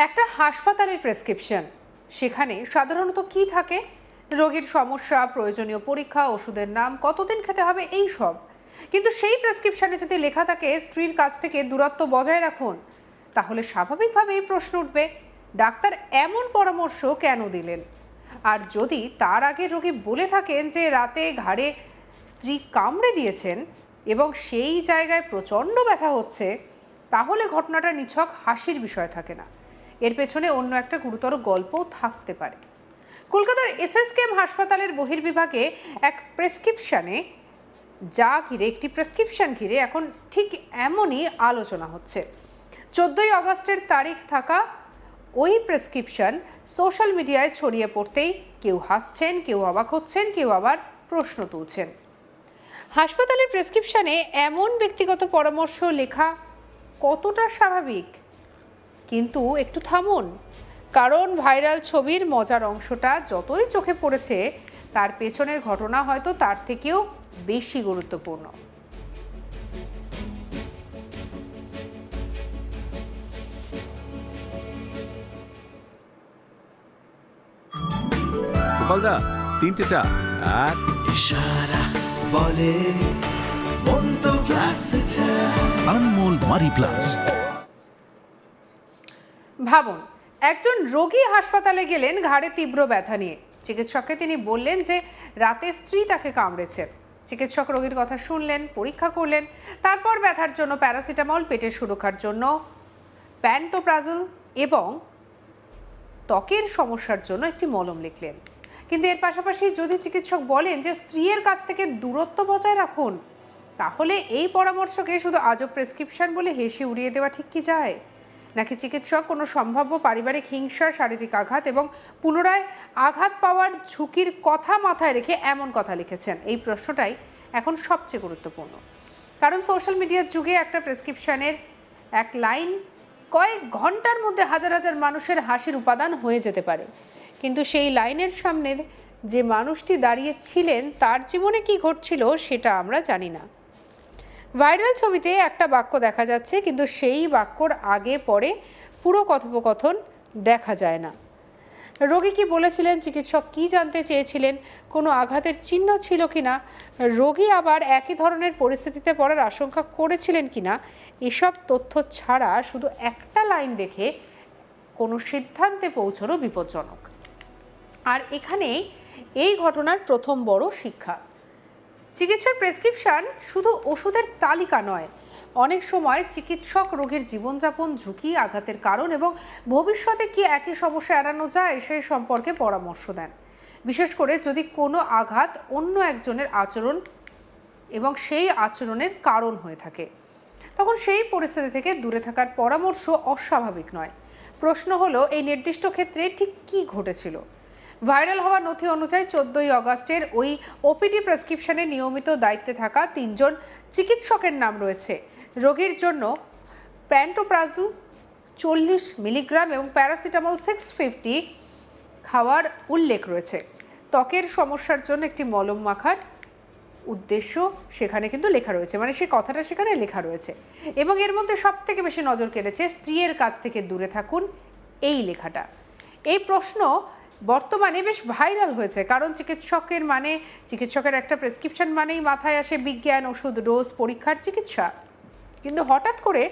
একটা হাসপাতালের প্রেসক্রিপশন, সেখানে সাধারণত কি থাকে? রোগীর সমস্যা, প্রয়োজনীয় পরীক্ষা, ওষুধের নাম, কতদিন খেতে হবে, এই সব। কিন্তু সেই প্রেসক্রিপশনে যদি লেখা থাকে স্ত্রীর কাছ থেকে দূরত্ব বজায় রাখুন, তাহলে স্বাভাবিকভাবেই প্রশ্ন উঠবে, ডাক্তার এমন পরামর্শ কেন দিলেন? আর যদি তার আগে রোগী বলে থাকেন যে রাতে ঘাড়ে স্ত্রী কামড়ে দিয়েছেন এবং সেই জায়গায় প্রচণ্ড ব্যথা হচ্ছে, তাহলে ঘটনাটা নিছক হাসির বিষয় থাকে না, এর পেছনে অন্য একটা গুরুতর গল্পও থাকতে পারে। কলকাতার এসএসকেএম হাসপাতালের বহির্বিভাগে এক প্রেসক্রিপশনে একটি প্রেসক্রিপশন ঘিরে এখন ঠিক এমনই আলোচনা হচ্ছে। 14ই আগস্টের তারিখ থাকা ওই প্রেসক্রিপশন সোশ্যাল মিডিয়ায় ছড়িয়ে পড়তেই কেউ হাসছেন, কেউ অবাক হচ্ছেন, কেউ আবার প্রশ্ন তুলছেন। হাসপাতালের প্রেসক্রিপশনে এমন ব্যক্তিগত পরামর্শ লেখা কতটা স্বাভাবিক? কিন্তু একটু থামুন, কারণ ভাইরাল ছবির মজার অংশটা যতই চোখে পড়েছে, তার পেছনের ঘটনা হয়তো তার থেকেও বেশি গুরুত্বপূর্ণ। গোপালদা, 3টে চা আর ইশারা বলে মন তো প্লাস আনমোল মারি প্লাস। ভাবুন, একজন রোগী হাসপাতালে গেলেন ঘাড়ে তীব্র ব্যথা নিয়ে। চিকিৎসককে তিনি বললেন যে রাতে স্ত্রী তাকে কামড়েছে। চিকিৎসক রোগীর কথা শুনলেন, পরীক্ষা করলেন, তারপর ব্যথার জন্য প্যারাসিটামল, পেটের সুরক্ষার জন্য প্যান্টোপ্রাজল এবং ত্বকের সমস্যার জন্য একটি মলম লিখলেন। কিন্তু এর পাশাপাশি যদি চিকিৎসক বলেন যে স্ত্রীর কাছ থেকে দূরত্ব বজায় রাখুন, তাহলে এই পরামর্শকে শুধু আজব প্রেসক্রিপশন বলে হেসে উড়িয়ে দেওয়া ঠিক কি যায়? নাকি চিকিৎসক কোনো সম্ভাব্য পারিবারিক হিংসা, শারীরিক আঘাত এবং পুনরায় আঘাত পাওয়ার ঝুঁকির কথা মাথায় রেখে এমন কথা লিখেছেন? এই প্রশ্নটাই এখন সবচেয়ে গুরুত্বপূর্ণ। কারণ সোশ্যাল মিডিয়ার যুগে একটা প্রেসক্রিপশনের এক লাইন কয়েক ঘন্টার মধ্যে হাজার হাজার মানুষের হাসির উপাদান হয়ে যেতে পারে। কিন্তু সেই লাইনের সামনে যে মানুষটি দাঁড়িয়ে ছিলেন, তার জীবনে কি ঘটছিল সেটা আমরা জানি না। ভাইরাল ছবিতে একটা বাক্য দেখা যাচ্ছে, কিন্তু সেই বাক্যর আগে পরে পুরো কথোপকথন দেখা যায় না। রোগী কি বলেছিলেন, চিকিৎসক কি জানতে চেয়েছিলেন, কোনো আঘাতের চিহ্ন ছিল কিনা, রোগী আবার একই ধরনের পরিস্থিতিতে পড়ার আশঙ্কা করেছিলেন কিনা, এসব তথ্য ছাড়া শুধু একটা লাইন দেখে কোনো সিদ্ধান্তে পৌঁছানো বিপজ্জনক। আর এখানেই এই ঘটনার প্রথম বড় শিক্ষা। চিকিৎসার প্রেসক্রিপশন শুধু ওষুধের তালিকা নয়, অনেক সময় চিকিৎসক রোগীর জীবনযাপন, ঝুঁকি, আঘাতের কারণ এবং ভবিষ্যতে কি একই সমস্যা এড়ানো যায় সেই সম্পর্কে পরামর্শ দেন। বিশেষ করে যদি কোনো আঘাত অন্য একজনের আচরণ এবং সেই আচরণের কারণ হয়ে থাকে, তখন সেই পরিস্থিতি থেকে দূরে থাকার পরামর্শ অস্বাভাবিক নয়। প্রশ্ন হলো, এই নির্দিষ্ট ক্ষেত্রে ঠিক কী ঘটেছিল? ভাইরাল হওয়া নথি অনুযায়ী 14ই আগস্টের ওই ওপিডি প্রেসক্রিপশনে নিয়মিত দায়িত্বে থাকা 3 জন চিকিৎসকের নাম রয়েছে। রোগীর জন্য প্যান্টোপ্রাজল 40 মিলিগ্রাম এবং প্যারাসিটামল 650 খাওয়ার উল্লেখ রয়েছে। ত্বকের সমস্যার জন্য একটি মলম মাখার উদ্দেশ্য সেখানে কিন্তু লেখা রয়েছে, মানে সেই কথাটা সেখানে লেখা রয়েছে। এবং এর মধ্যে সবথেকে বেশি নজর কেড়েছে স্ত্রীর কাছ থেকে দূরে থাকুন, এই লেখাটা। এই প্রশ্ন বর্তমানে বেশ ভাইরাল হয়েছে, কারণ চিকিৎসকের একটা প্রেসক্রিপশন মানেই মাথায় আসে বিজ্ঞান, ওষুধ, ডোজ, পরীক্ষার চিকিৎসা। কিন্তু হঠাৎ করে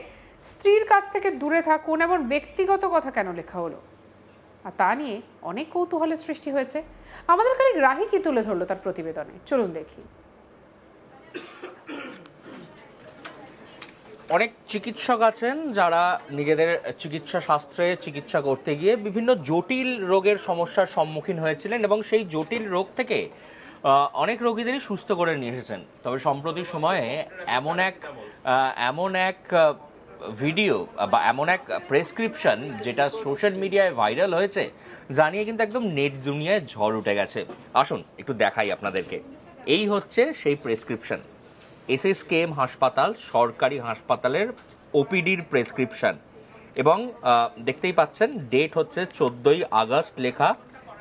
স্ত্রীর কাছ থেকে দূরে থাকুন এমন ব্যক্তিগত কথা কেন লেখা হলো? আর তা নিয়ে অনেক কৌতূহলের সৃষ্টি হয়েছে। আমাদের খালি রাহি কি তুলে ধরলো তার প্রতিবেদনে, চলুন দেখি। অনেক চিকিৎসক আছেন যারা নিজেদের চিকিৎসা শাস্ত্রে চিকিৎসা করতে গিয়ে বিভিন্ন জটিল রোগের সমস্যার সম্মুখীন হয়েছিলেন এবং সেই জটিল রোগ থেকে অনেক রোগীদেরই সুস্থ করে নিয়ে এসেছেন। তবে সম্প্রতি সময়ে এমন এক ভিডিও বা এমন এক প্রেসক্রিপশন যেটা সোশ্যাল মিডিয়ায় ভাইরাল হয়েছে, জানিয়ে কিন্তু একদম নেট দুনিয়ায় ঝড় উঠে গেছে। আসুন একটু দেখাই আপনাদেরকে। এই হচ্ছে সেই প্রেসক্রিপশন, এসএসকেএম হাসপাতাল, সরকারি হাসপাতালের ওপিডির প্রেসক্রিপশন। এবং দেখতেই পাচ্ছেন ডেট হচ্ছে 14ই আগস্ট লেখা।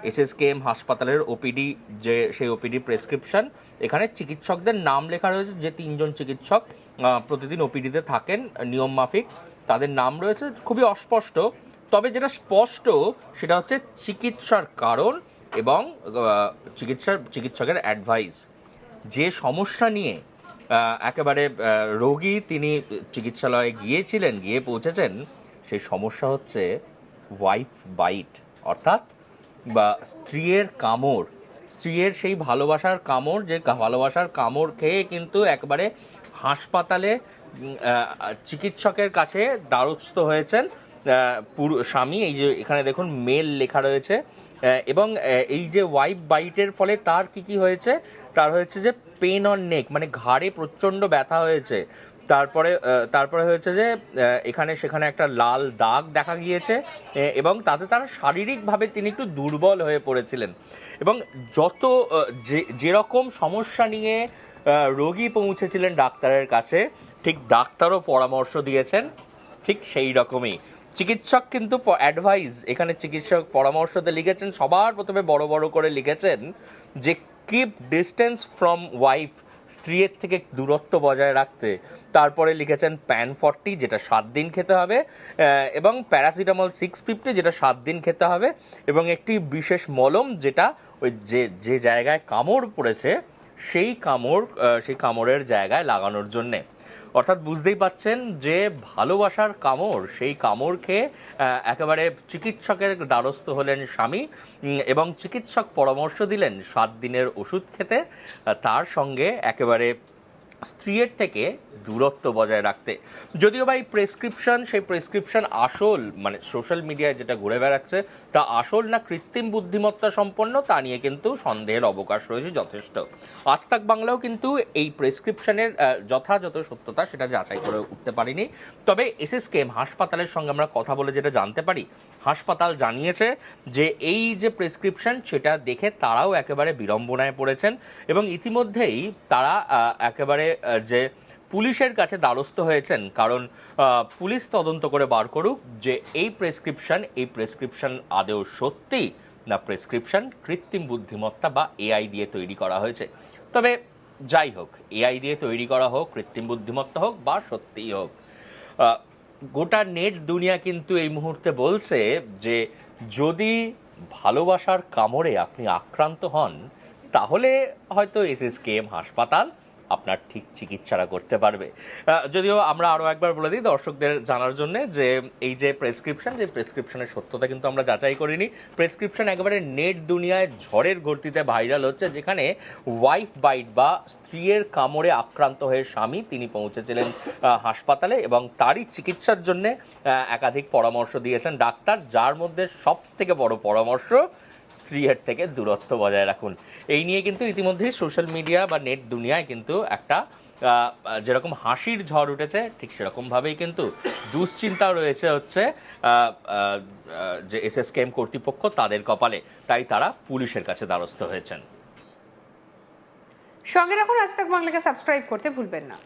এসএসকেএম হাসপাতালের ওপিডি, যে সেই ওপিডি প্রেসক্রিপশন, এখানে চিকিৎসকদের নাম লেখা রয়েছে। যে 3 জন চিকিৎসক প্রতিদিন ওপিডিতে থাকেন নিয়ম মাফিক, তাদের নাম রয়েছে। খুবই অস্পষ্ট তবে যেটা স্পষ্ট সেটা হচ্ছে চিকিৎসার কারণ এবং চিকিৎসকের অ্যাডভাইস। যে সমস্যা নিয়ে একেবারে রোগী তিনি চিকিৎসালয়ে গিয়েছিলেন, গিয়ে পৌঁছেছেন, সেই সমস্যা হচ্ছে ওয়াইফ বাইট, অর্থাৎ বা স্ত্রীর কামড়, স্ত্রীর সেই ভালোবাসার কামড়, যে ভালোবাসার কামড় খেয়ে কিন্তু একবারে হাসপাতালে চিকিৎসকের কাছে দ্বারস্থ হয়েছেন পুরো স্বামী। এই যে এখানে দেখুন মেল লেখা রয়েছে। এবং এই যে ওয়াইফ বাইটের ফলে তার কি হয়েছে, তার হয়েছে যে পেন অন নেক, মানে ঘাড়ে প্রচণ্ড ব্যথা হয়েছে। তারপরে হয়েছে যে এখানে সেখানে একটা লাল দাগ দেখা গিয়েছে এবং তাতে তার শারীরিকভাবে তিনি একটু দুর্বল হয়ে পড়েছিলেন। এবং যত যেরকম সমস্যা নিয়ে রোগী পৌঁছেছিলেন ডাক্তারের কাছে, ঠিক ডাক্তারও পরামর্শ দিয়েছেন ঠিক সেই রকমই। চিকিৎসক কিন্তু অ্যাডভাইস, এখানে চিকিৎসক পরামর্শতে লিখেছেন, সবার প্রথমে বড় বড় করে লিখেছেন যে কিপ ডিস্টেন্স ফ্রম ওয়াইফ, স্ত্রীর থেকে দূরত্ব বজায় রাখতে। তারপরে লিখেছেন প্যান 40, যেটা 7 দিন খেতে হবে, এবং প্যারাসিটামল 650, যেটা 7 দিন খেতে হবে, এবং একটি বিশেষ মলম, যেটা ওই যে জায়গায় কামড় পড়েছে সেই কামড়ের জায়গায় লাগানোর জন্যে। অর্থাৎ বুঝতেই পাচ্ছেন যে ভালোবাসার কামড়, সেই কামড় খেয়ে একেবারে চিকিৎসকের দ্বারস্থ হলেন স্বামী, এবং চিকিৎসক পরামর্শ দিলেন 7 দিনের ওষুধ খেতে, তার সঙ্গে একেবারে স্ত্রীর থেকে দূরত্ব বজায় রাখতে। যদিও বা এই প্রেসক্রিপশন, সেই প্রেসক্রিপশন আসল, মানে সোশ্যাল মিডিয়ায় যেটা ঘুরে বেড়াচ্ছে তা আসল না কৃত্রিম বুদ্ধিমত্তা সম্পন্ন, তা নিয়ে কিন্তু সন্দেহের অবকাশ রয়েছে যথেষ্ট। আজ তাক বাংলাও কিন্তু এই প্রেসক্রিপশনের যথাযথ সত্যতা সেটা যাচাই করে উঠতে পারিনি। তবে এসএসকেএম হাসপাতালের সঙ্গে আমরা কথা বলে যেটা জানতে পারি, হাসপাতাল জানিয়েছে যে এই যে প্রেসক্রিপশন সেটা দেখে তারাও একেবারে বিড়ম্বনায় পড়েছেন, এবং ইতিমধ্যেই তারা একেবারে যে পুলিশের কাছে দ্বারস্থ হয়েছেন, কারণ পুলিশ তদন্ত করে বার করুক যে এই প্রেসক্রিপশন আদৌ সত্যি না প্রেসক্রিপশন কৃত্রিম বুদ্ধিমত্তা বা এআই দিয়ে তৈরি করা হয়েছে। তবে যাই হোক, এআই দিয়ে তৈরি করা হোক, কৃত্রিম বুদ্ধিমত্তা হোক বা সত্যিই হোক, গোটা নেট দুনিয়া কিন্তু এই মুহূর্তে বলছে যে যদি ভালোবাসার কামড়ে আপনি আক্রান্ত হন, তাহলে হয়তো এসএসকেএম হাসপাতাল আপনার ঠিক চিকিৎসাটা করতে পারবে। যদিও আমরা আরও একবার বলে দিই দর্শকদের জানার জন্য যে এই যে প্রেসক্রিপশনের সত্যতা কিন্তু আমরা যাচাই করিনি। প্রেসক্রিপশন একেবারে নেট দুনিয়ায় ঝড়ের গতিতে ভাইরাল হচ্ছে, যেখানে ওয়াইফ বাইট বা স্ত্রীর কামড়ে আক্রান্ত হয়ে স্বামী তিনি পৌঁছেছিলেন হাসপাতালে, এবং তারই চিকিৎসার জন্য একাধিক পরামর্শ দিয়েছেন ডাক্তার, যার মধ্যে সব থেকে বড় পরামর্শ স্ত্রীর থেকে দূরত্ব বজায় রাখুন। এই নিয়ে কিন্তু ইতিমধ্যেই সোশ্যাল মিডিয়া বা নেট দুনিয়ায় কিন্তু একটা যেরকম হাসির ঝড় উঠেছে, ঠিক সেরকমভাবেই কিন্তু দুশ্চিন্তাও রয়েছে হচ্ছে যে এসএসকেএম কর্তৃপক্ষ তাদের কপালে, তাই তারা পুলিশের কাছে দ্বারস্থ হয়েছেন। সঙ্গে রাখুন আজ তাক বাংলাকে সাবস্ক্রাইব করতে ভুলবেন না।